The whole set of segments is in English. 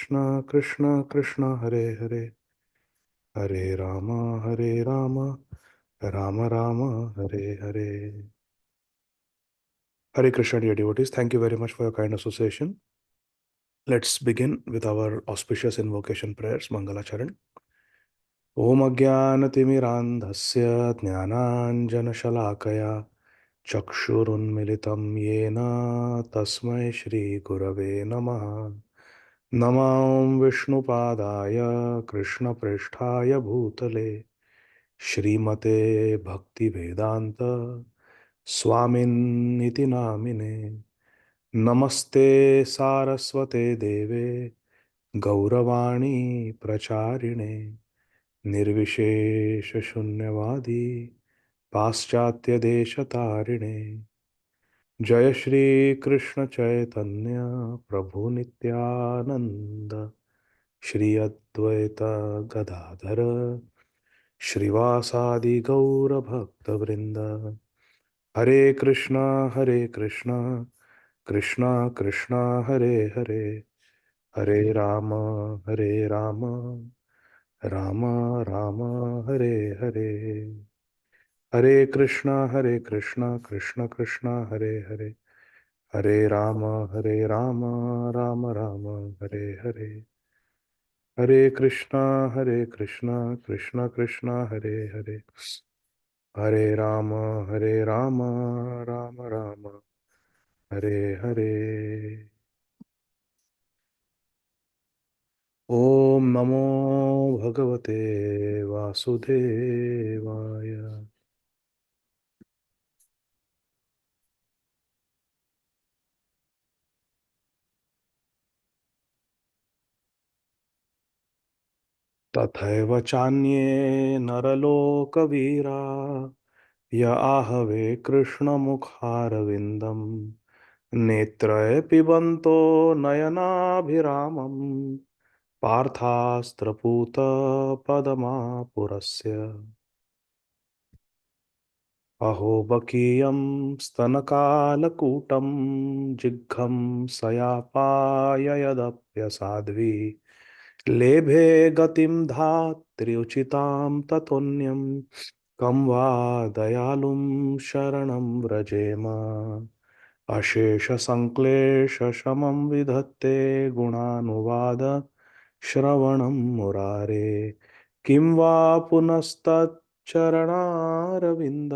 Krishna Krishna Krishna Hare Hare Hare Rama Rama Rama Hare Hare. Hare Krishna, dear devotees. Thank you very much for your kind association. Let's begin with our auspicious invocation prayers. Mangalacharan. Om Ajnanatimirandhasya Jnananjanashalakaya Chakshurunmilitam Yena Tasmai Shri Gurave Namaha. Namam Vishnupadaya Krishna Pristhaya Bhutale Shrimate Bhakti Vedanta Swamin Niti Namine Namaste Saraswate Deve Gauravani Pracharine Nirvishesh Shunyavadi Paschatya Deshatarine Jaya Shri Krishna Chaitanya Prabhu Nityananda Shri Advaita Gadadhara Shrivasadi Gaura Bhakta Vrinda Hare Krishna Krishna Krishna Hare Hare Hare Rama Rama Rama Hare Hare Hare Krishna Krishna Krishna Hare Hare Hare Rama Rama Rama Hare Hare Hare Krishna Krishna Krishna Hare Hare Hare Rama Rama Rama Hare Hare. Om Namo Bhagavate Vasudevaya. तथैव चान्ये नरलोकवीरा य आहवे कृष्णमुखारविन्दम् नेत्रय पिबन्तो नयनाभिरामम् पार्थास्त्रपूतपदमापुरस्य अहो बकीयं स्तनकालकूटं जिघ्रं सयापाय यदप्यसाध्वी लेभे गतिं धात्र्युचितां ततोऽन्यं कं वा दयालुं शरणं व्रजेम अशेषसङ्क्लेशशमं विधत्ते गुणानुवाद श्रवणं मुरारे किं वा पुनस्तच्चरणारविन्द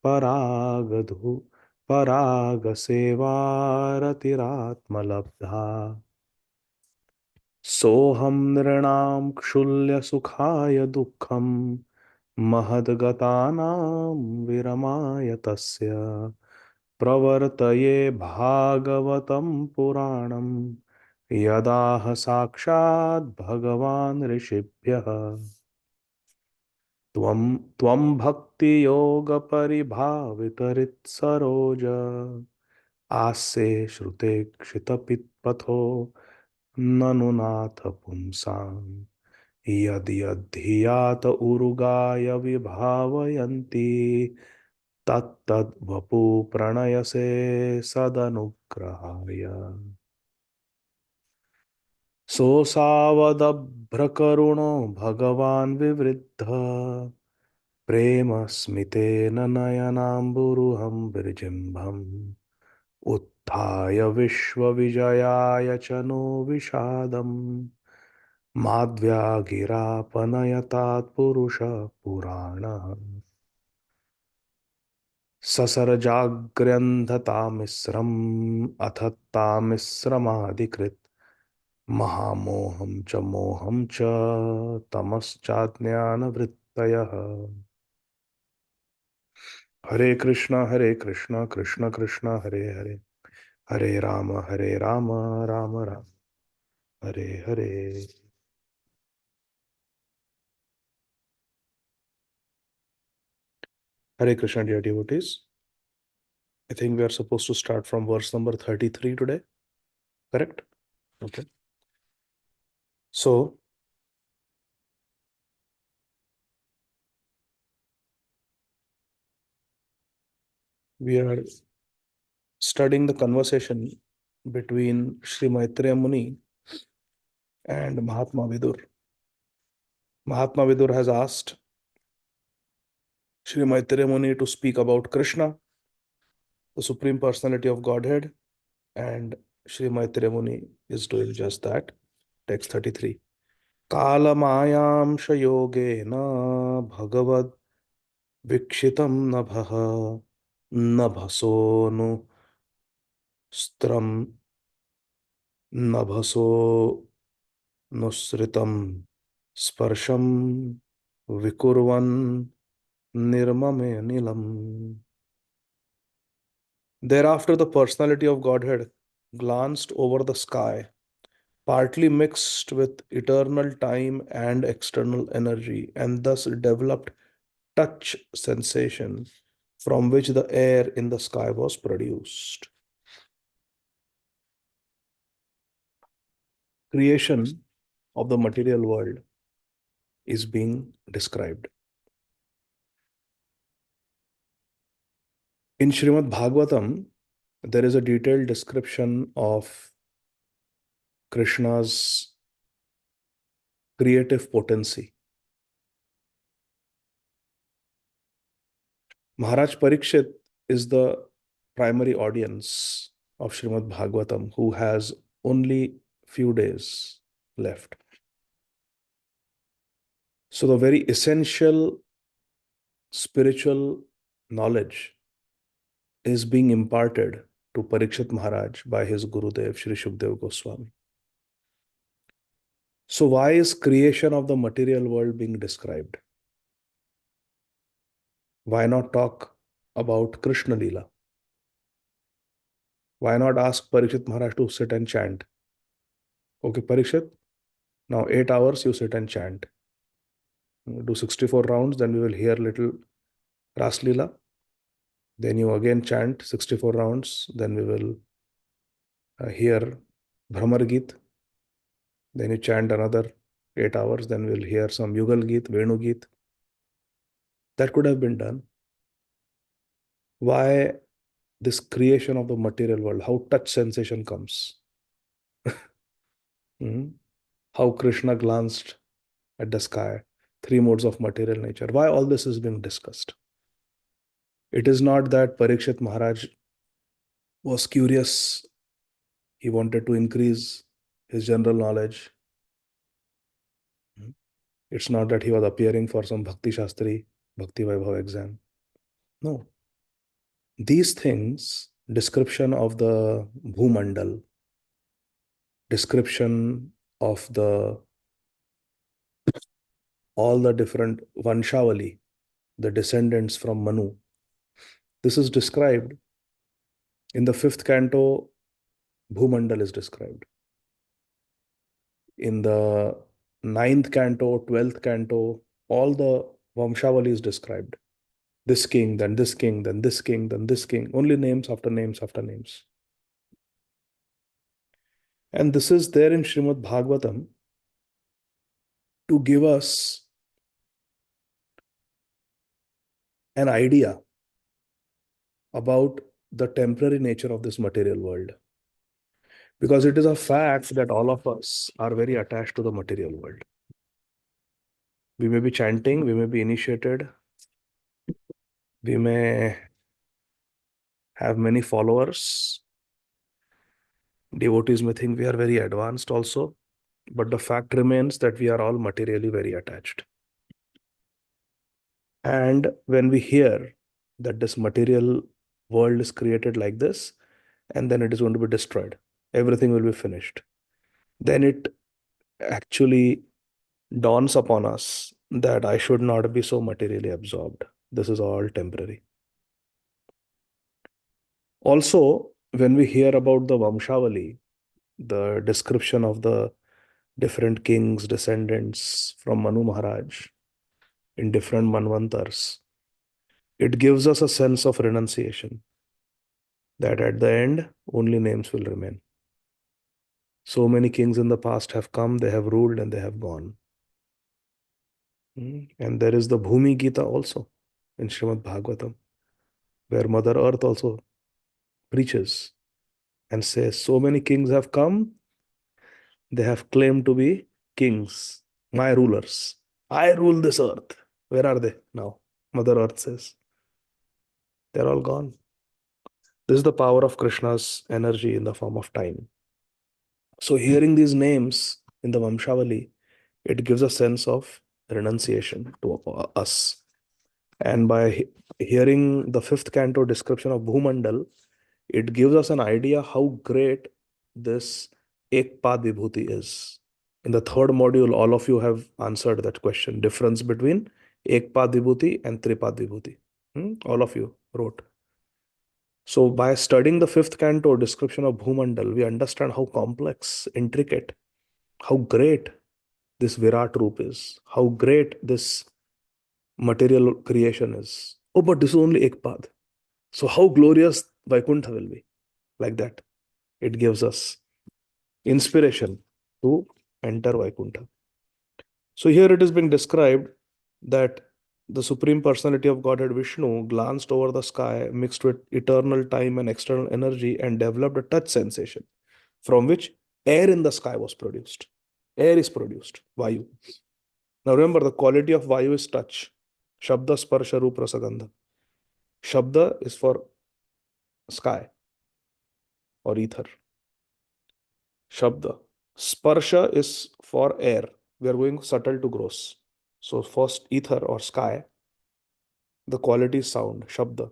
परागधु परागसेवारतिरात्मलब्धा सोऽहं नृणां क्षुल्यसुखाय दुःखं महद्गतानां विरमाय तस्य प्रवर्तये भागवतं पुराणं यदाह साक्षात् भगवान् ऋषिभ्यः त्वं त्वं भक्तियोगपरिभावितरित्सरोज आस्ये श्रुते क्षितपित्पथो ननु नाथ पुंसाम् यद्यधियात उरुगाय विभावयन्ति तत्तद्वपु प्रणयसे सदनुग्रहाय सोऽसावदभ्रकरुणो भगवान् विवृद्ध प्रेम स्मितेन नयनाम्बुरुहं विजृम्भम् उत्थाय विश्वविजयाय च नो विषादम् माध्व्यागिरापनयतात्पुरुषः पुराणः ससर्जाग्र्यन्धतामिस्रम् अथ तामिस्रमादिकृत् महामोहं च मोहं च तमश्चाज्ञानवृत्तयः हरे Krishna Krishna Krishna Hare Hare Hare Ram Ram Ram Hare Hare. Hare Krishna, dear devotees. I think we are supposed to start from verse number 33 today, correct? Okay. So, we are studying the conversation between Sri Maitreya Muni and Mahatma Vidur. Mahatma Vidur has asked Sri Maitreya Muni to speak about Krishna, the Supreme Personality of Godhead, and Sri Maitreya Muni is doing just that. Text 33. Kalamayamsha yogena bhagavad vikshitam nabhaha nabhaso stram nabhaso nusritam sparsham vikurvan nirmame nilam. Thereafter, the personality of Godhead glanced over the sky, partly mixed with eternal time and external energy, and thus developed touch sensation from which the air in the sky was produced. Creation of the material world is being described. In Srimad Bhagavatam, there is a detailed description of Krishna's creative potency. Maharaj Parikshit is the primary audience of Srimad Bhagavatam, who has only few days left. So the very essential spiritual knowledge is being imparted to Parikshit Maharaj by his Gurudev, Sri Shukdev Goswami. So why is creation of the material world being described? Why not talk about Krishna Leela? Why not ask Parikshit Maharaj to sit and chant? Okay, Parikshit, now 8 hours you sit and chant. Do 64 rounds, then we will hear little Ras Leela. Then you again chant 64 rounds, then we will hear Bhramar Geet. Then you chant another 8 hours, then we'll hear some Yugal Geet, Venu Geet. That could have been done. Why this creation of the material world? How touch sensation comes? How Krishna glanced at the sky, three modes of material nature. Why all this is being discussed? It is not that Parikshit Maharaj was curious, he wanted to increase his general knowledge. It's not that he was appearing for some Bhakti Shastri, Bhakti Vaibhava exam. No. These things, description of the Bhumandal, description of the all the different Vanshavali, the descendants from Manu. This is described in the 5th canto. Bhumandal is described. In the 9th canto, 12th canto, all the Vamshavali is described. This king, then this king, then this king, then this king. Only names after names after names. And this is there in Srimad Bhagavatam to give us an idea about the temporary nature of this material world. Because it is a fact that all of us are very attached to the material world. We may be chanting, we may be initiated, we may have many followers. Devotees may think we are very advanced also, but the fact remains that we are all materially very attached. And when we hear that this material world is created like this, and then it is going to be destroyed, everything will be finished, then it actually dawns upon us that I should not be so materially absorbed. This is all temporary. Also, when we hear about the Vamshavali, the description of the different kings, descendants from Manu Maharaj in different Manvantars, it gives us a sense of renunciation that at the end, only names will remain. So many kings in the past have come, they have ruled, and they have gone. And there is the Bhumi Gita also in Srimad Bhagavatam, where Mother Earth also preaches and says, so many kings have come, They have claimed to be kings, my rulers. I rule this earth. Where are they now? Mother Earth says. They're all gone. This is the power of Krishna's energy in the form of time. So, hearing these names in the Vamshavali, it gives a sense of renunciation to us. And by hearing the fifth canto description of Bhumandal, it gives us an idea how great this Ekpad Vibhuti is. In the third module, all of you have answered that question, difference between Ekpad Vibhuti and Tripad Vibhuti. All of you wrote. So by studying the fifth canto description of Bhumandal, we understand how complex, intricate, how great this Virat Roop is, how great this material creation is. Oh, but this is only Ekpad. So how glorious Vaikuntha will be. Like that. It gives us inspiration to enter Vaikuntha. So here it has been described that the Supreme Personality of Godhead Vishnu glanced over the sky, mixed with eternal time and external energy, and developed a touch sensation from which air in the sky was produced. Air is produced, Vayu. Now remember, the quality of Vayu is touch. Shabda, Sparsha, Rup, Rasa, Gandha. Shabda is for sky or ether. Shabda. Sparsha is for air. We are going subtle to gross. So first ether or sky, the quality is sound, Shabda.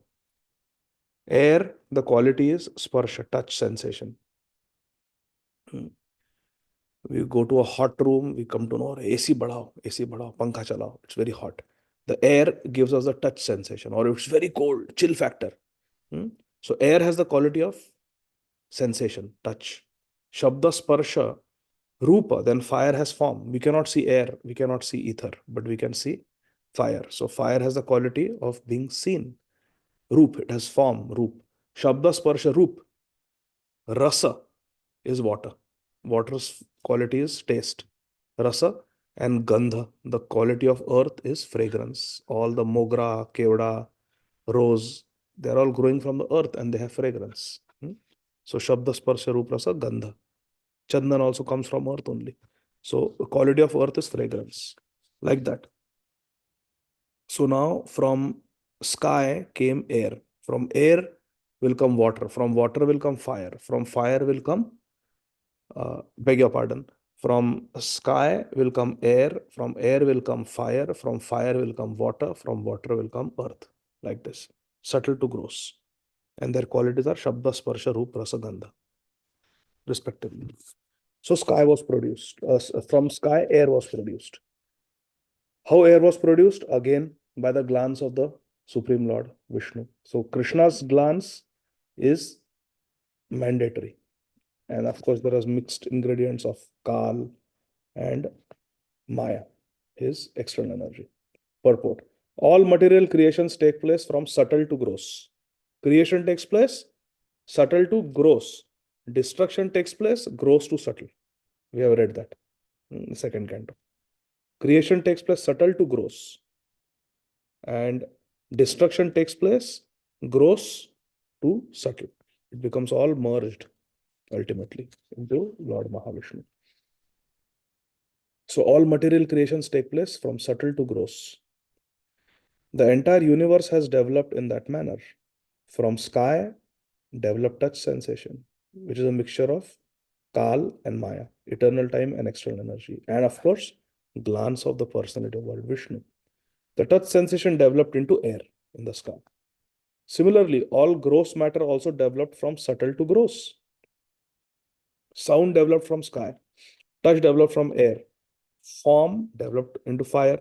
Air, the quality is sparsha, touch sensation. We go to a hot room, we come to know AC badhao, pankha chalao. It's very hot. The air gives us a touch sensation, or it's very cold, chill factor. So air has the quality of sensation, touch. Shabda, sparsha, rupa, then fire has form. We cannot see air, we cannot see ether, but we can see fire. So fire has the quality of being seen. Roop, it has form, roop. Shabda, sparsha, roop. Rasa is water. Water's quality is taste. Rasa and Gandha, the quality of earth is fragrance. All the mogra, kevda, rose, they're all growing from the earth and they have fragrance. So Shabda, Sparsha, Rup, Rasa, Gandha. Chandan also comes from earth only. So the quality of earth is fragrance. Like that. So now from sky came air. From air will come water. From water will come fire. From fire will come, beg your pardon, from sky will come air. From air will come fire. From fire will come water. From water will come earth. Like this. Subtle to gross. And their qualities are Shabda, Sparsha, Rup, Rasa, Gandha, respectively. So sky was produced. From sky, air was produced. How air was produced? Again, by the glance of the Supreme Lord Vishnu. So Krishna's glance is mandatory. And of course, there are mixed ingredients of Kal and Maya, his external energy. Purport. All material creations take place from subtle to gross. Creation takes place, subtle to gross. Destruction takes place, gross to subtle. We have read that in the second canto. Creation takes place, subtle to gross. And destruction takes place, gross to subtle. It becomes all merged ultimately into Lord Mahavishnu. So all material creations take place from subtle to gross. The entire universe has developed in that manner. From sky, developed touch sensation, which is a mixture of Kal and Maya, eternal time and external energy. And of course, glance of the personality of Lord Vishnu. The touch sensation developed into air in the sky. Similarly, all gross matter also developed from subtle to gross. Sound developed from sky, touch developed from air, form developed into fire,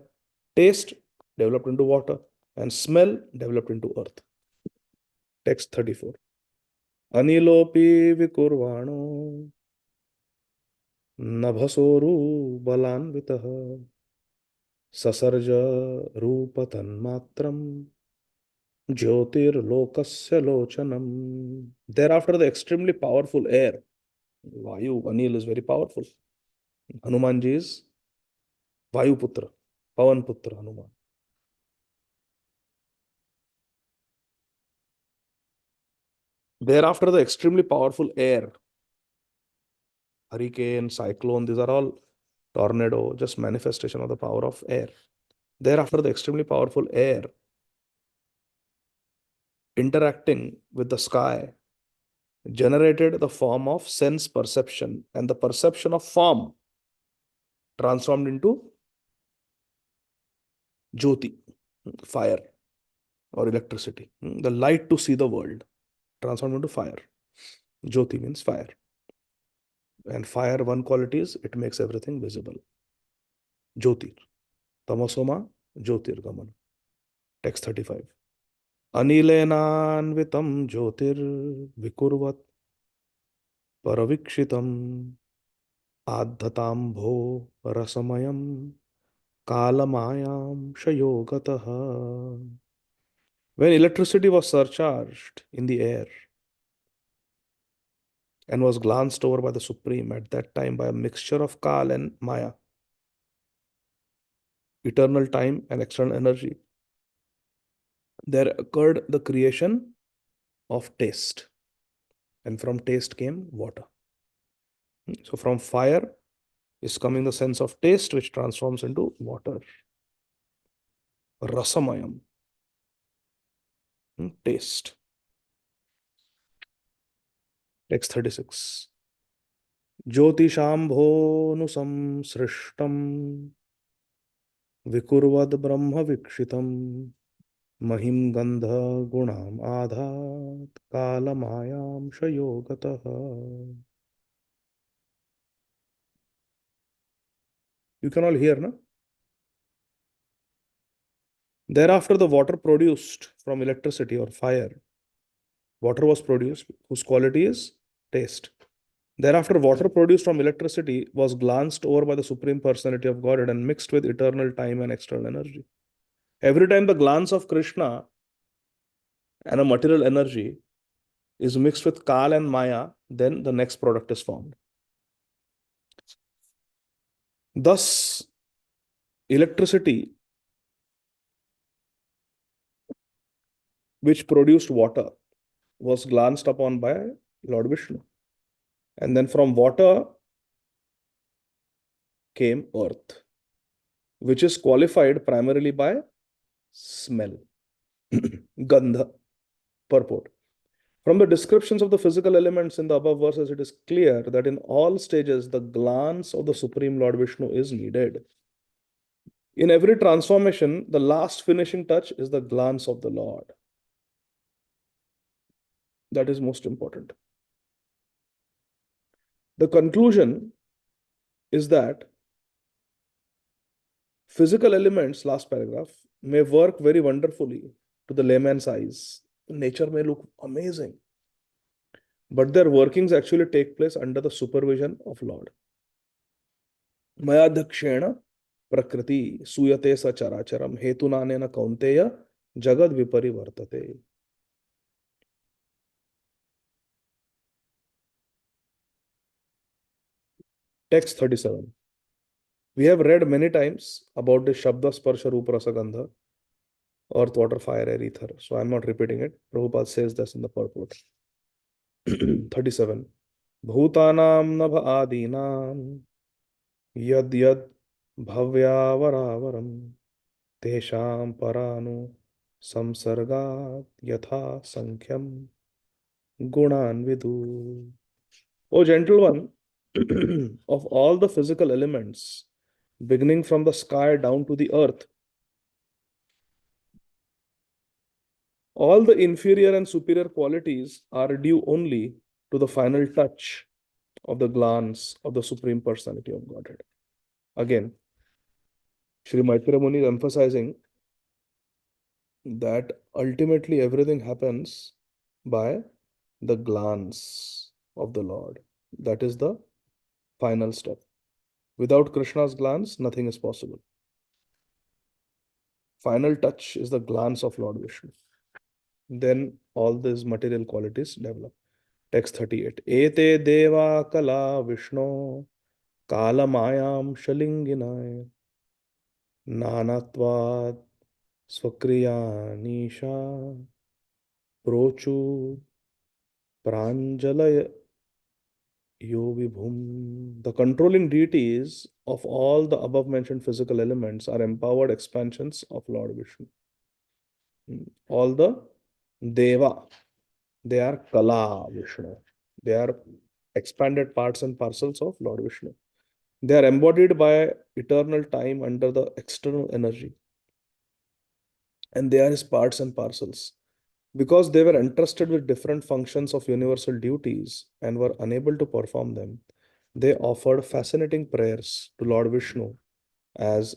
taste developed into water, and smell developed into earth. Text 34. Anilopi vikurvano nabhasoru balanvitah sasarja rupatanmatram jyotirlokasya lochanam. Thereafter, the extremely powerful air, Vayu, Anil, is very powerful. Hanumanji is Vayu Putra, Pavan Putra Hanuman. Thereafter, the extremely powerful air, hurricane, cyclone, these are all tornado, just manifestation of the power of air. Thereafter, the extremely powerful air interacting with the sky generated the form of sense perception, and the perception of form transformed into jyoti, fire or electricity, the light to see the world transformed into fire. Jyoti means fire. And fire, one quality is it makes everything visible. Jyoti. Tamasoma Jyotirgaman. Text 35. Anilenanvitam Jyotir Vikurvat Paravikshitam Adhatambo Rasamayam Kalamayam Shayogataha. When electricity was surcharged in the air and was glanced over by the Supreme at that time by a mixture of Kal and Maya, eternal time and external energy, there occurred the creation of taste. And from taste came water. So from fire is coming the sense of taste, which transforms into water. Rasamayam. Taste. Text 36. Jyotishambhonusam srishtam vikurvad brahma vikshitam mahim gandha gunam adhat kalamayam shayogataha. You can all hear, no? Thereafter, the water produced from electricity or fire, water was produced whose quality is taste. Thereafter, water produced from electricity was glanced over by the Supreme Personality of Godhead and mixed with eternal time and external energy. Every time the glance of Krishna and a material energy is mixed with Kal and Maya, then the next product is formed. Thus, electricity, which produced water, was glanced upon by Lord Vishnu. And then from water came earth, which is qualified primarily by smell. Gandha, purport. From the descriptions of the physical elements in the above verses, it is clear that in all stages, the glance of the Supreme Lord Vishnu is needed. In every transformation, the last finishing touch is the glance of the Lord. That is most important. The conclusion is that physical elements, last paragraph, may work very wonderfully to the layman's eyes. Nature may look amazing, but their workings actually take place under the supervision of Lord. Mayadhakshena prakriti suyate sa characharam hetunanena kaunteya jagad viparivartate. Text 37. We have read many times about the Shabda Sparsha Rupa Rasa Gandha, earth, water, fire, air, ether. So I'm not repeating it. Prabhupada says this in the purport. 37. Bhutanam nabha adinam yad yad bhavyavaravaram tesham paranu samsargat yatha sankhyam gunan vidu. O gentle one, of all the physical elements, beginning from the sky down to the earth, all the inferior and superior qualities are due only to the final touch of the glance of the Supreme Personality of Godhead. Again, Sri Maitreya Muni is emphasizing that ultimately everything happens by the glance of the Lord. That is the final step. Without Krishna's glance, nothing is possible. Final touch is the glance of Lord Vishnu. Then all these material qualities develop. Text 38. Ete deva kala Vishnu kala mayam shalinginay nanatvad swakriyanisha prochu pranjalaya Yo Vibhum. The controlling deities of all the above mentioned physical elements are empowered expansions of Lord Vishnu. All the Deva, they are Kala Vishnu. They are expanded parts and parcels of Lord Vishnu. They are embodied by eternal time under the external energy. And they are his parts and parcels. Because they were entrusted with different functions of universal duties and were unable to perform them, they offered fascinating prayers to Lord Vishnu as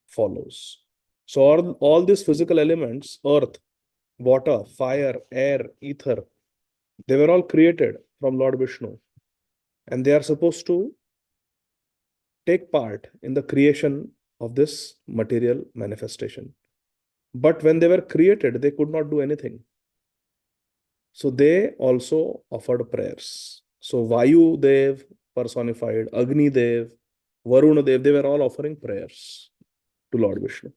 follows. So, all these physical elements, earth, water, fire, air, ether, they were all created from Lord Vishnu. And they are supposed to take part in the creation of this material manifestation. But when they were created, they could not do anything. So they also offered prayers. So Vayu Dev personified, Agni Dev, Varuna Dev, they were all offering prayers to Lord Vishnu.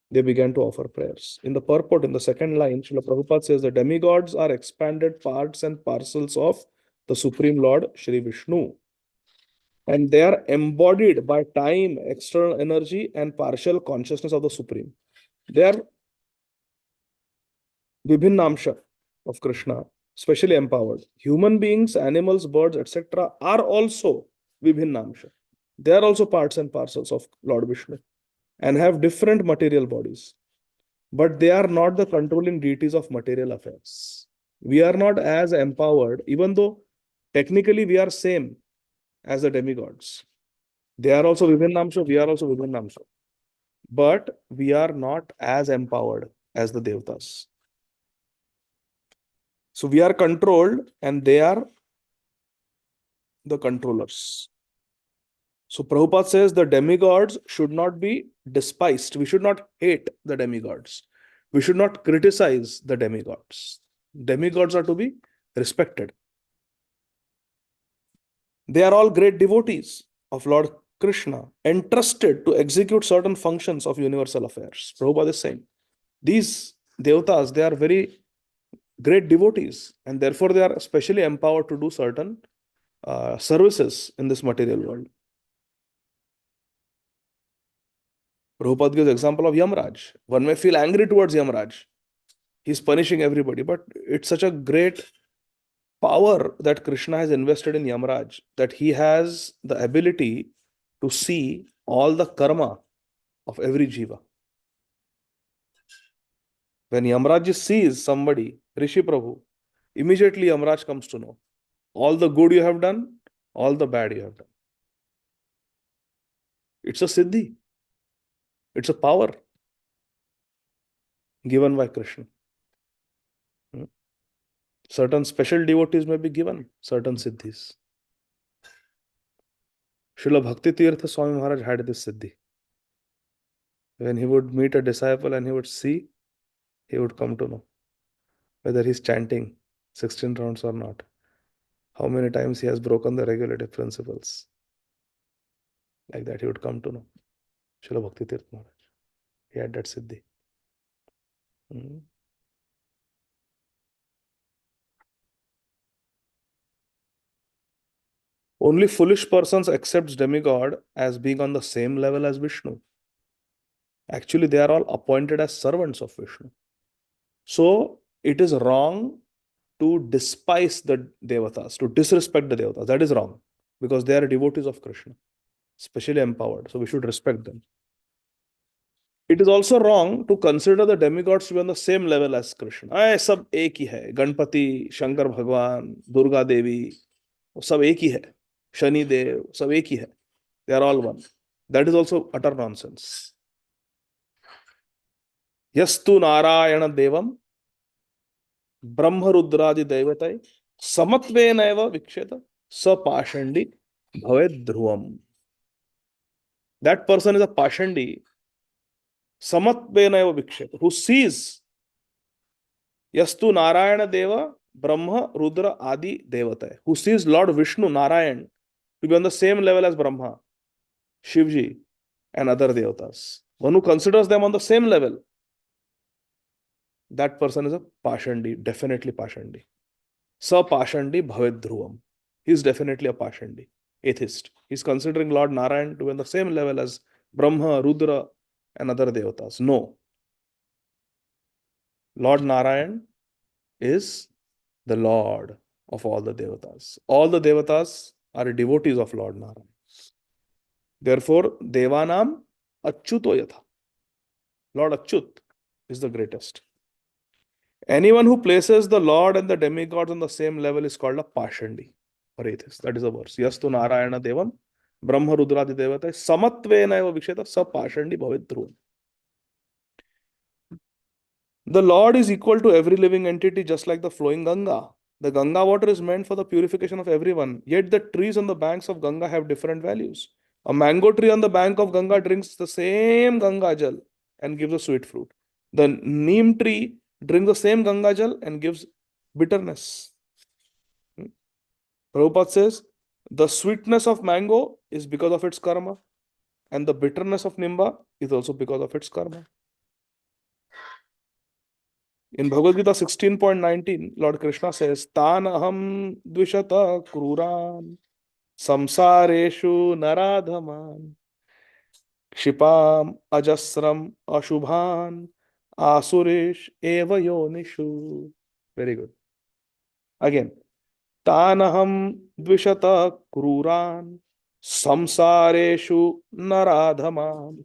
They began to offer prayers. In the purport, in the second line, Srila Prabhupada says the demigods are expanded parts and parcels of the Supreme Lord Shri Vishnu. And they are embodied by time, external energy, and partial consciousness of the Supreme. They are Vibhinnamsha of Krishna, specially empowered. Human beings, animals, birds, etc., are also Vibhinnamsha. They are also parts and parcels of Lord Vishnu and have different material bodies. But they are not the controlling deities of material affairs. We are not as empowered, even though technically we are same as the demigods. They are also Vibhinnamsha, we are also Vibhinnamsha. But we are not as empowered as the Devtas. So we are controlled and they are the controllers. So Prabhupada says the demigods should not be despised. We should not hate the demigods. We should not criticize the demigods. Demigods are to be respected. They are all great devotees of Lord Krishna, entrusted to execute certain functions of universal affairs. Prabhupada is saying these devatas, they are very great devotees, and therefore they are specially empowered to do certain services in this material world. Prabhupada gives example of Yamraj. One may feel angry towards Yamraj. He's punishing everybody, but it's such a great power that Krishna has invested in Yamraj that he has the ability to see all the karma of every jiva. When Yamraj sees somebody, Rishi Prabhu, immediately Yamraj comes to know all the good you have done, all the bad you have done. It's a siddhi. It's a power given by Krishna. Certain special devotees may be given certain siddhis. Srila Bhakti Tirtha Swami Maharaj had this siddhi. When he would meet a disciple and he would see, he would come to know whether he's chanting 16 rounds or not. How many times he has broken the regulative principles. Like that, he would come to know. Srila Bhakti Tirtha Maharaj. He had that siddhi. Only foolish persons accepts demigod as being on the same level as Vishnu. Actually, they are all appointed as servants of Vishnu. So, it is wrong to despise the devatas, to disrespect the devatas. That is wrong because they are devotees of Krishna, specially empowered. So, we should respect them. It is also wrong to consider the demigods to be on the same level as Krishna. आए सब एक ही है. गणपति, शंकर भगवान, दुर्गा देवी, सब एक ही है. शनि देव, सब एक ही है. They are all one. That is also utter nonsense. Yastu Narayana Devam Brahma Rudradi Devatai Samatvenaiva Viksheta Sapashandi Bhaved Dhruvam. That person is a Pashandi Samatvenaiva Viksheta who sees Yastu Narayana Deva Brahma Rudra Adi Devatai, who sees Lord Vishnu Narayan to be on the same level as Brahma, Shivji, and other devatas. One who considers them on the same level, that person is a Pashandi, definitely Pashandi. Sa Pashandi Bhaved Dhruvam. he's definitely a Pashandi, atheist. He's considering Lord Narayan to be on the same level as Brahma, Rudra, and other devatas. No. Lord Narayan is the Lord of all the devatas. All the devatas are devotees of Lord Narayan. Therefore, Devanam Achyuto Yatha. Lord Achyut is the greatest. Anyone who places the Lord and the demigods on the same level is called a Pashandi or atheist. That is a verse. Yastu Narayana Devam Brahma Rudradi Devata Samatvena eva Viksheta Sa Pashandi Bhavet Dhruvam. The Lord is equal to every living entity, just like the flowing Ganga. The Ganga water is meant for the purification of everyone. Yet the trees on the banks of Ganga have different values. A mango tree on the bank of Ganga drinks the same Ganga jal and gives a sweet fruit. The neem tree drinks the same Ganga jal and gives bitterness. Prabhupada says, the sweetness of mango is because of its karma, and the bitterness of nimba is also because of its karma. In Bhagavad Gita 16.19, Lord Krishna says, Tanaham dvishata kruran samsareshu naradhaman kshipam ajasram ashubhan asuresh eva yonishu. Very good. Again, Tanaham dvishata kruran samsareshu naradhaman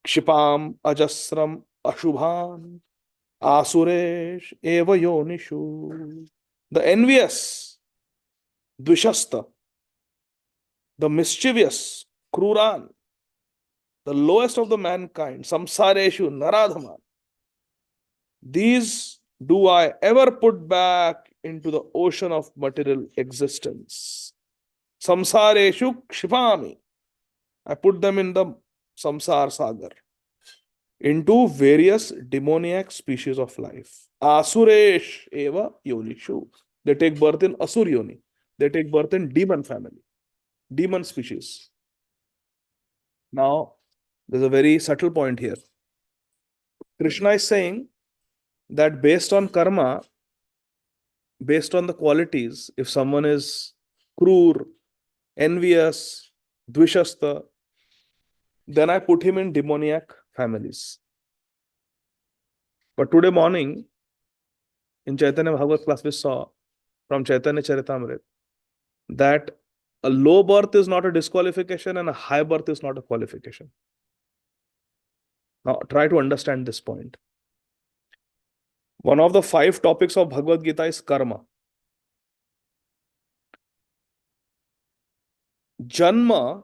kshipam ajasram ashubhan Asuresh eva yonishu. The envious, dvishasta, the mischievous, kruran, the lowest of the mankind, samsareshu, naradhama. These do I ever put back into the ocean of material existence. Samsareshu kshipami. I put them in the samsar sagar, into various demoniac species of life. Asuresh eva yonishu. They take birth in Asur yoni. They take birth in demon family, demon species. Now, there's a very subtle point here. Krishna is saying that based on karma, based on the qualities, if someone is krur, envious, dvishasta, then I put him in demoniac families. But today morning, in Chaitanya Bhagavat class, we saw from Chaitanya Charitamrita that a low birth is not a disqualification and a high birth is not a qualification. Now, try to understand this point. One of the 5 topics of Bhagavad Gita is karma. Janma,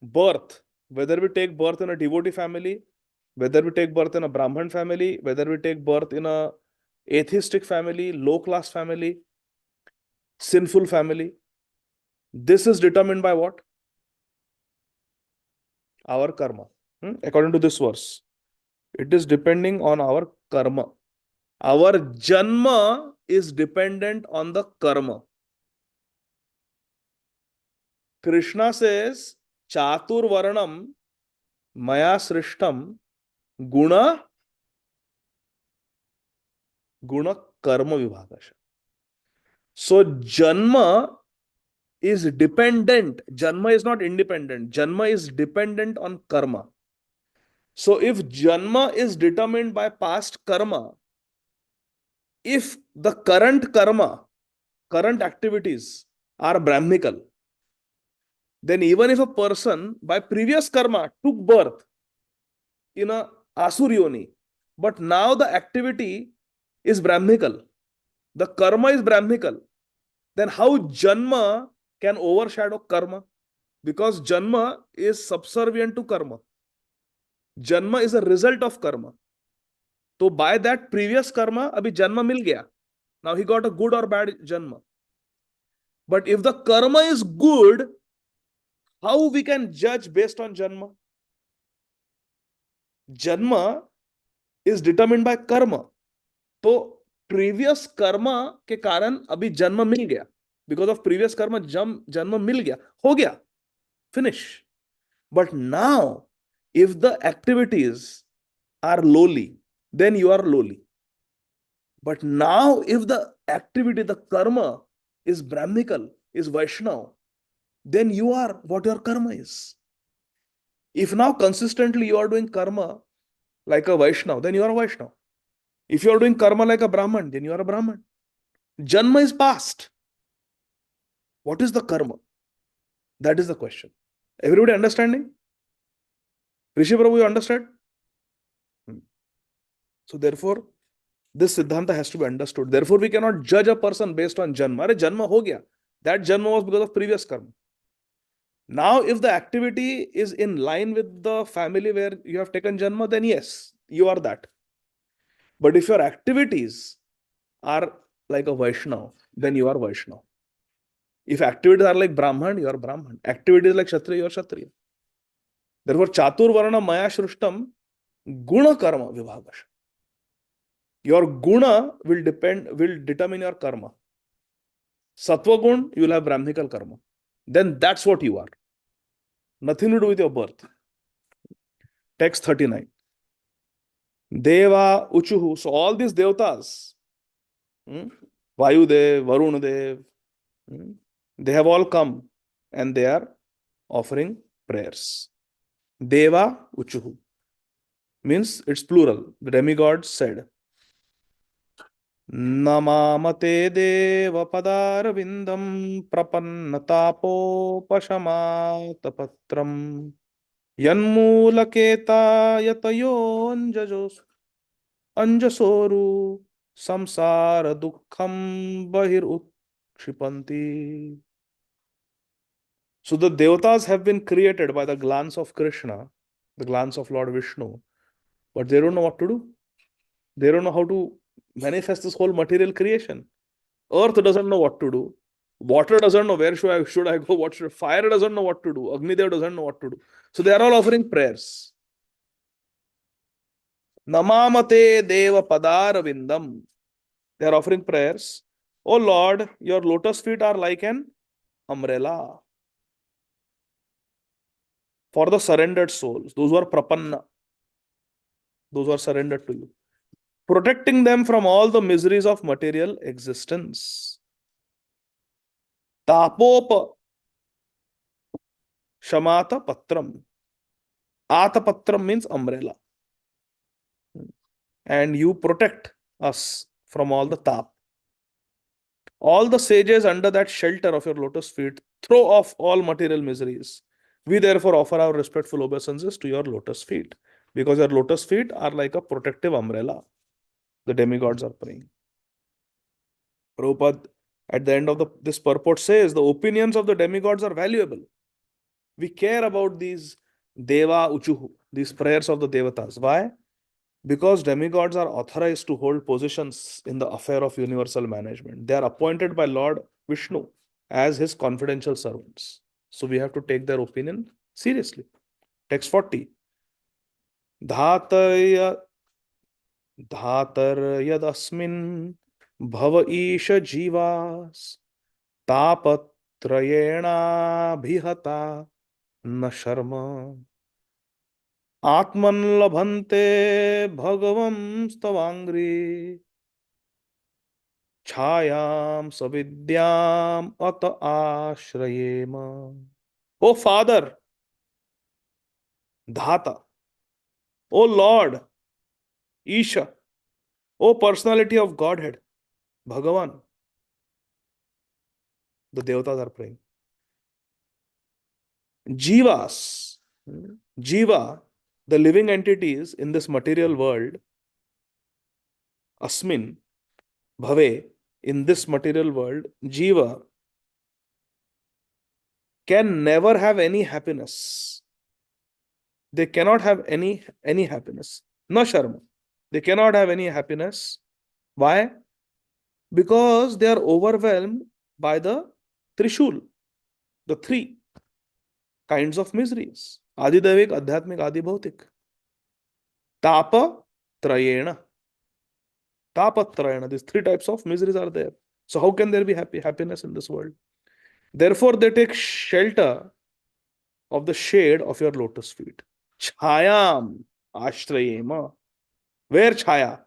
birth, whether we take birth in a devotee family, whether we take birth in a Brahman family, whether we take birth in a atheistic family, low class family, sinful family, this is determined by what? Our karma. According to this verse, it is depending on our karma. Our janma is dependent on the karma. Krishna says, Chatur Varanam Maya Srishtam Guna Karma Vibhakasha. So Janma is dependent. Janma is not independent. Janma is dependent on karma. So if Janma is determined by past karma, if the current karma, current activities are Brahmical, then even if a person by previous karma took birth in a Asur yoni, but now the activity is Brahmical, the karma is Brahmical, then how Janma can overshadow karma? Because Janma is subservient to karma. Janma is a result of karma. So by that previous karma, abhi Janma mil gaya. Now he got a good or bad Janma. But if the karma is good, how we can judge based on Janma? Janma is determined by karma. So previous karma के कारण अभी जन्म मिल गया. Because of previous karma, जन्म मिल गया, हो गया, finish. But now, if the activities are lowly, then you are lowly. But now, if the activity, the karma is Brahmical, is Vaishnav, then you are what your karma is. If now consistently you are doing karma like a Vaishnav, then you are a Vaishnav. If you are doing karma like a Brahman, then you are a Brahman. Janma is past. What is the karma? That is the question. Everybody understanding? Rishi Prabhu, you understand? So therefore, this Siddhanta has to be understood. Therefore, we cannot judge a person based on Janma. Are Janma ho gaya. That Janma was because of previous karma. Now, if the activity is in line with the family where you have taken Janma, then yes, you are that. But if your activities are like a Vaishnav, then you are Vaishnav. If activities are like Brahman, you are Brahman. Activities like Kshatriya, you are Kshatriya. Therefore, Chatur Varna Maya Shrishtam Guna Karma Vibhagasha. Your guna will determine your karma. Sattva gun, you will have Brahminical karma. Then that's what you are. Nothing to do with your birth. Text 39. Deva Uchuhu. So all these devatas, Vayudev, Varunadev, they have all come and they are offering prayers. Deva Uchuhu means it's plural. The demigods said, Namamate deva padarvindam prapannatapopashamatapatram yanmulaketa yatayo anjasoru samsara dukkham bahir ukshipanti. So the devatas have been created by the glance of Krishna, the glance of Lord Vishnu, but they don't know what to do. They don't know how to manifest this whole material creation. Earth doesn't know what to do. Water doesn't know where should I go. Fire doesn't know what to do. Agnidev doesn't know what to do. So they are all offering prayers. Namamate deva padarvindam. They are offering prayers. Oh Lord, your lotus feet are like an umbrella for the surrendered souls. Those who are prapanna. Those who are surrendered to you. Protecting them from all the miseries of material existence. Tapopa Shamata Patram. Atapatram means umbrella. And you protect us from all the tap. All the sages under that shelter of your lotus feet throw off all material miseries. We therefore offer our respectful obeisances to your lotus feet, because your lotus feet are like a protective umbrella. The demigods are praying. Prabhupada, at the end of this purport, says the opinions of the demigods are valuable. We care about these Deva Uchuhu, these prayers of the Devatas. Why? Because demigods are authorized to hold positions in the affair of universal management. They are appointed by Lord Vishnu as his confidential servants. So we have to take their opinion seriously. Text 40. Dhatar yadasmin bhava isha jivas tapatrayena bhihata na sharma atman labhante bhagavam stavangri chayam savidyam ata ashrayema. O Father, Dhata, O Lord, Isha, O personality of Godhead, Bhagavan. The Devatas are praying. Jivas, Jiva, the living entities in this material world, Asmin, Bhave, in this material world, Jiva can never have any happiness. They cannot have any happiness. No sharma. They cannot have any happiness. Why? Because they are overwhelmed by the Trishul, the three kinds of miseries. Adi Daivik, Adhyatmik, Adi Bhautik. Tapa Trayena. Tapa Trayena. These three types of miseries are there. So how can there be happiness in this world? Therefore, they take shelter of the shade of your lotus feet. Chayam Ashrayema. Where Chaya?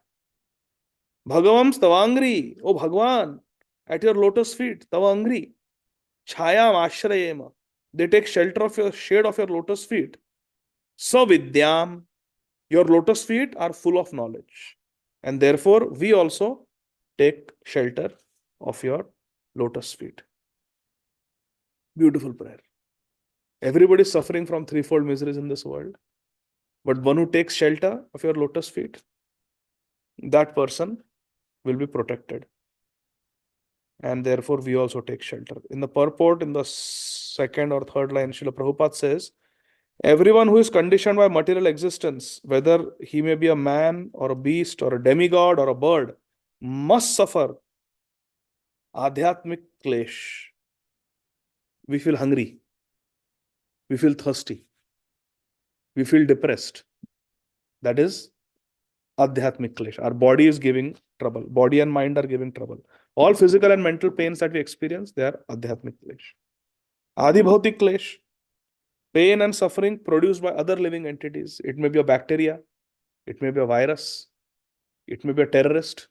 Bhagavam Stavangri. Oh Bhagwan, at your lotus feet, Tavangri. Chayam ashrayema. They take shelter of your shade of your lotus feet. Savidyam. Your lotus feet are full of knowledge. And therefore, we also take shelter of your lotus feet. Beautiful prayer. Everybody is suffering from threefold miseries in this world. But one who takes shelter of your lotus feet, that person will be protected. And therefore, we also take shelter. In the purport, in the second or third line, Srila Prabhupada says, everyone who is conditioned by material existence, whether he may be a man or a beast or a demigod or a bird, must suffer adhyatmic klesh. We feel hungry. We feel thirsty. We feel depressed. That is adhyatmic klesh. Our body is giving trouble. Body and mind are giving trouble. All physical and mental pains that we experience, they are adhyatmic klesh. Adi bhautik klesh. Pain and suffering produced by other living entities. It may be a bacteria. It may be a virus. It may be a terrorist.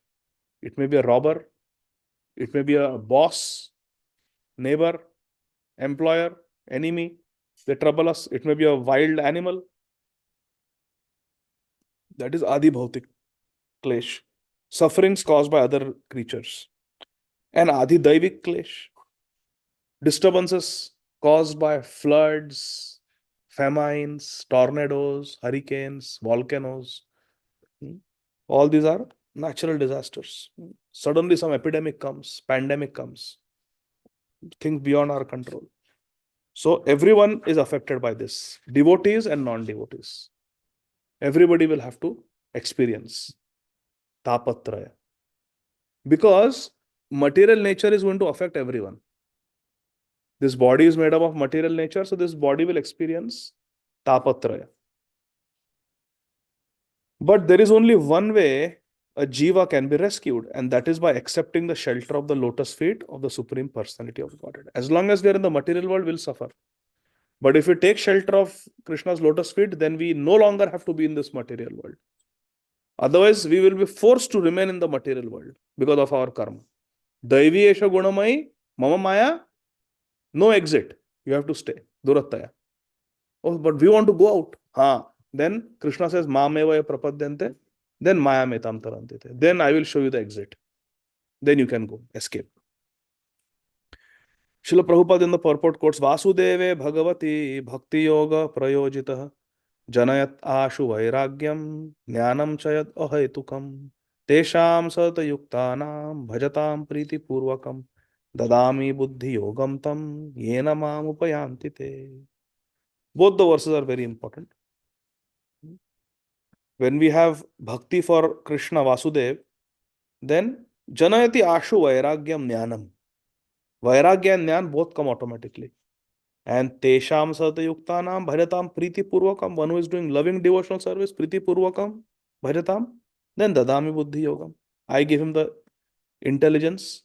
It may be a robber. It may be a boss, neighbor, employer, enemy. They trouble us. It may be a wild animal. That is Adi Bhautik Klesh. Sufferings caused by other creatures. And Adi Daivik Klesh. Disturbances caused by floods, famines, tornadoes, hurricanes, volcanoes. All these are natural disasters. Suddenly some epidemic comes, pandemic comes, things beyond our control. So everyone is affected by this, devotees and non-devotees. Everybody will have to experience tapatraya. Because material nature is going to affect everyone. This body is made up of material nature, so this body will experience tapatraya. But there is only one way a jiva can be rescued, and that is by accepting the shelter of the lotus feet of the Supreme Personality of Godhead. As long as we are in the material world, we'll suffer. But if we take shelter of Krishna's lotus feet, then we no longer have to be in this material world. Otherwise, we will be forced to remain in the material world because of our karma. Daivi esha gunamai mama maya, no exit. You have to stay. Durattaya. Oh, but we want to go out. Then Krishna says, Mameva prapadyante. Then maya metam tarantite. Then I will show you the exit. Then you can go, escape. Srila Prabhupada in the purport quotes, Vasudeve Bhagavati Bhakti Yoga Prayojitah Janayat Ashu Vairagyam Jnanam Chayat Ahaitukam Tesham Sata Yuktanam Bhajatam Priti Purvakam Dadami Buddhi Yogam Tam Yena Mam Upayanti Te. Both the verses are very important. When we have bhakti for Krishna Vasudev, then Janayati Ashu Vairagyam Jnanam. Vairagya and Jnana both come automatically. And Tesham Satayuktanam Bhajatam Priti Purvakam, one who is doing loving devotional service, Priti Purvakam Bhajatam, then Dadami Buddhi Yogam. I give him the intelligence.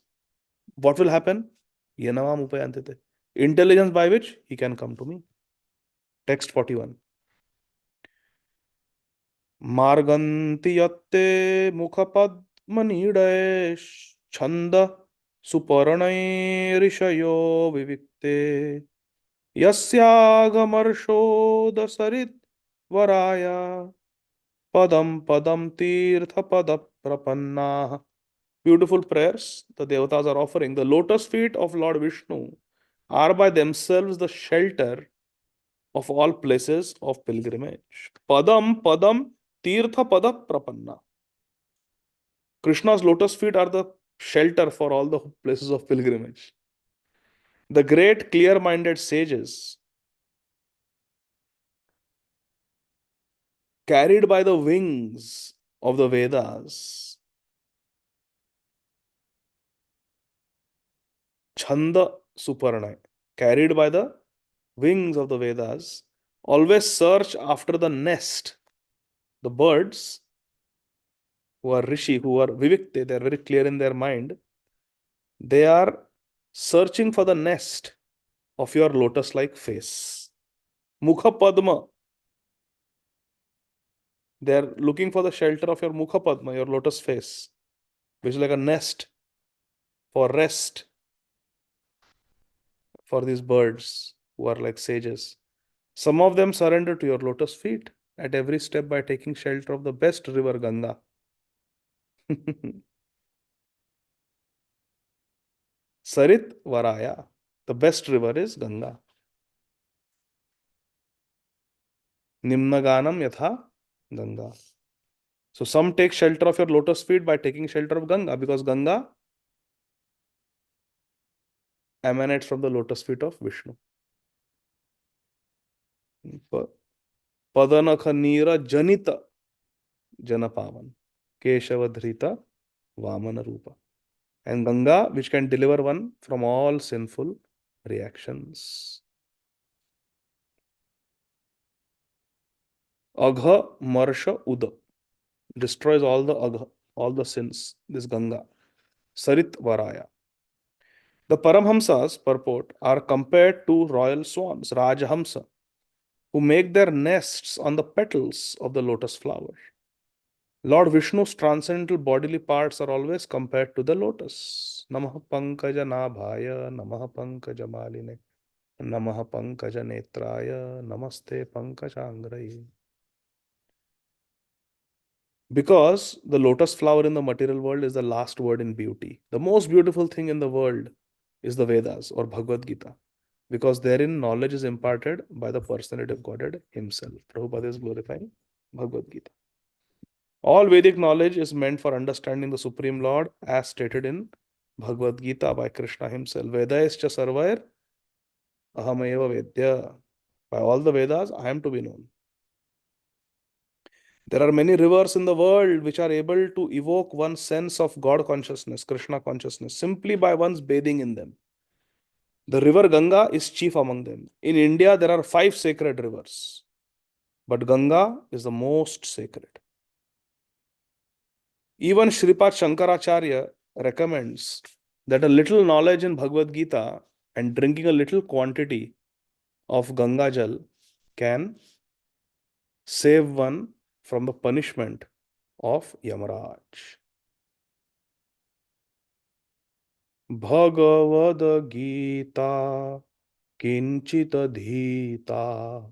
What will happen? Yenamam Upayantite. Intelligence by which he can come to me. Text 41. Marganti yatte mukhapadmanidaya chanda suparanai rishayo vivikte yasyagamarshod varaya padam padam tirtha pada prapanna. Beautiful prayers the devatas are offering. The lotus feet of Lord Vishnu are by themselves the shelter of all places of pilgrimage. Padam padam tirtha pada prapanna. Krishna's lotus feet are the shelter for all the places of pilgrimage. The great clear-minded sages, carried by the wings of the Vedas, Chanda Suparna, carried by the wings of the Vedas, always search after the nest. The birds who are Rishi, who are Vivikte, they are very clear in their mind. They are searching for the nest of your lotus-like face. Mukha Padma. They are looking for the shelter of your Mukha Padma, your lotus face, which is like a nest for rest. for these birds who are like sages. Some of them surrender to your lotus feet at every step by taking shelter of the best river Ganga. Sarit Varaya. The best river is Ganga. Nimnaganam Yatha Ganga. So some take shelter of your lotus feet by taking shelter of Ganga, because Ganga emanates from the lotus feet of Vishnu. Padanakha Neera Janita Janapavan. Keshavadhrita Vamana Rupa. And Ganga, which can deliver one from all sinful reactions. Agha Marsha Uda. Destroys all the agha, all the sins. This Ganga. Sarit Varaya. The Paramhamsas, purport, are compared to royal swans, Rajhamsa, who make their nests on the petals of the lotus flower. Lord Vishnu's transcendental bodily parts are always compared to the lotus. Namaha Pankaja Nabhaya, Namaha Pankaja Maline, Namaha Pankaja Netraya, Namaste Pankajangrai. Because the lotus flower in the material world is the last word in beauty. The most beautiful thing in the world is the Vedas or Bhagavad Gita, because therein knowledge is imparted by the personality of Godhead himself. Prabhupada is glorifying Bhagavad Gita. All Vedic knowledge is meant for understanding the Supreme Lord, as stated in Bhagavad Gita by Krishna himself. Vedaischa sarvair ahameva vedya. By all the Vedas, I am to be known. There are many rivers in the world which are able to evoke one's sense of God consciousness, Krishna consciousness, simply by one's bathing in them. The river Ganga is chief among them. In India, there are 5 sacred rivers, but Ganga is the most sacred. Even Shripad Shankaracharya recommends that a little knowledge in Bhagavad Gita and drinking a little quantity of Ganga Jal can save one from the punishment of Yamaraj. Bhagavad Gita Kinchita Dhita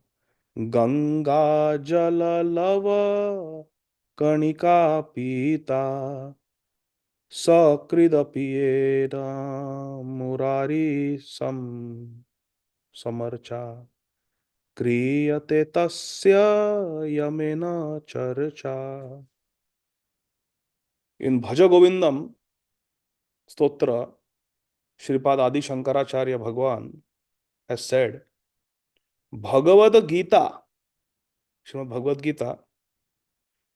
Ganga Jala Lava Kanika Pita Sakridapiyena Murari Samarcha Kriyate Tasya Yamena Charcha. In Bhaja Govindam Stotra, Shripad Adi Shankaracharya Bhagwan has said, Bhagavad Gita, Srimad Bhagavad Gita,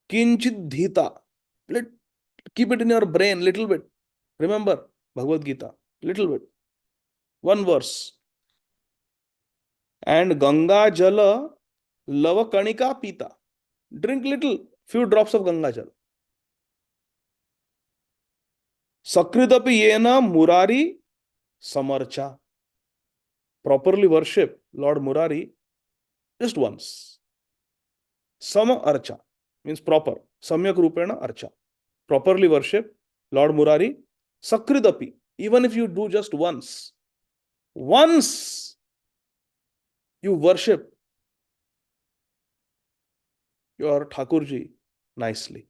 Kinchit Dhita. Keep it in your brain little bit. Remember Bhagavad Gita, little bit. One verse. And Ganga Jala Lava Kanika Pita. Drink little, few drops of Ganga Jal. Sakridapi Yena Murari Samarcha. Properly worship Lord Murari just once. Sama Archa means proper. Samyak Rupena Archa. Properly worship Lord Murari Sakridapi. Even if you do just once you worship your Thakurji nicely.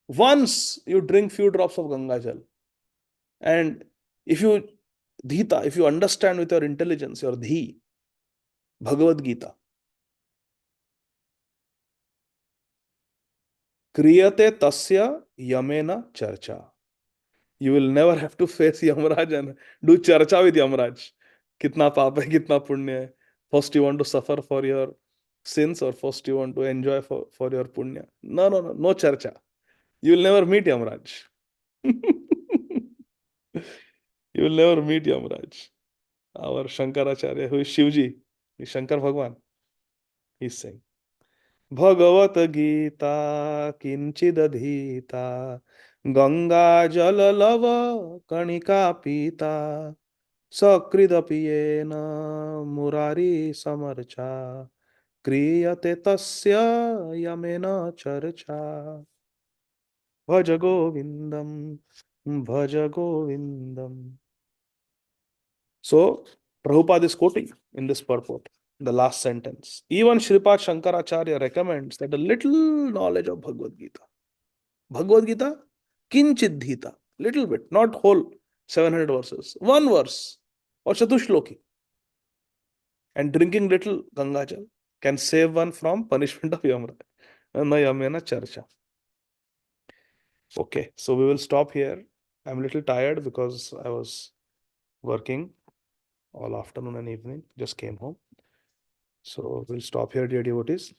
Once you drink few drops of Ganga Jal. And if you Dhita, if you understand with your intelligence, your Dhi, Bhagavad Gita, Kriyate Tasya Yamena Charcha. You will never have to face Yamaraj and do charcha with Yamaraj. Kitna paap hai, kitna punya hai. First you want to suffer for your sins, or first you want to enjoy for your punya. No charcha. You will never meet Yamaraj. You will never meet Yamaraj. Our Shankaracharya, who is Shivji, is Shankar Bhagwan, he is saying, Bhagavat Gita Kinchidadhita Ganga Jala Lava Kanika Pita Sakridapiyena Murari Samarcha Kriyate Tasya Yamena Charcha. Bhaja Govindam, Bhaja Govindam. So, Prabhupada is quoting in this purport, the last sentence. Even Shripad Shankaracharya recommends that a little knowledge of Bhagavad Gita, kinchid dhita, little bit, not whole 700 verses, one verse or Chatushloki, and drinking little Ganga Jal can save one from punishment of Yamraj. Yamena Charcha. Okay, so we will stop here. I'm a little tired because I was working all afternoon and evening, just came home. So we'll stop here, dear devotees.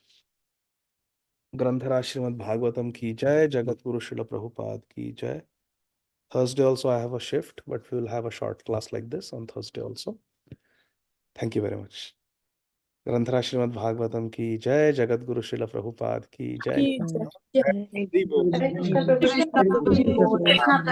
Granthara Srimad Bhagavatam ki jai, Jagat Guru Srila Prabhupada ki jai. Thursday also I have a shift, but we will have a short class like this on Thursday also. Thank you very much. Granthara Srimad Bhagavatam ki jai, Jagat Guru Srila Prabhupada ki jai. Hare Krishna Prabhu.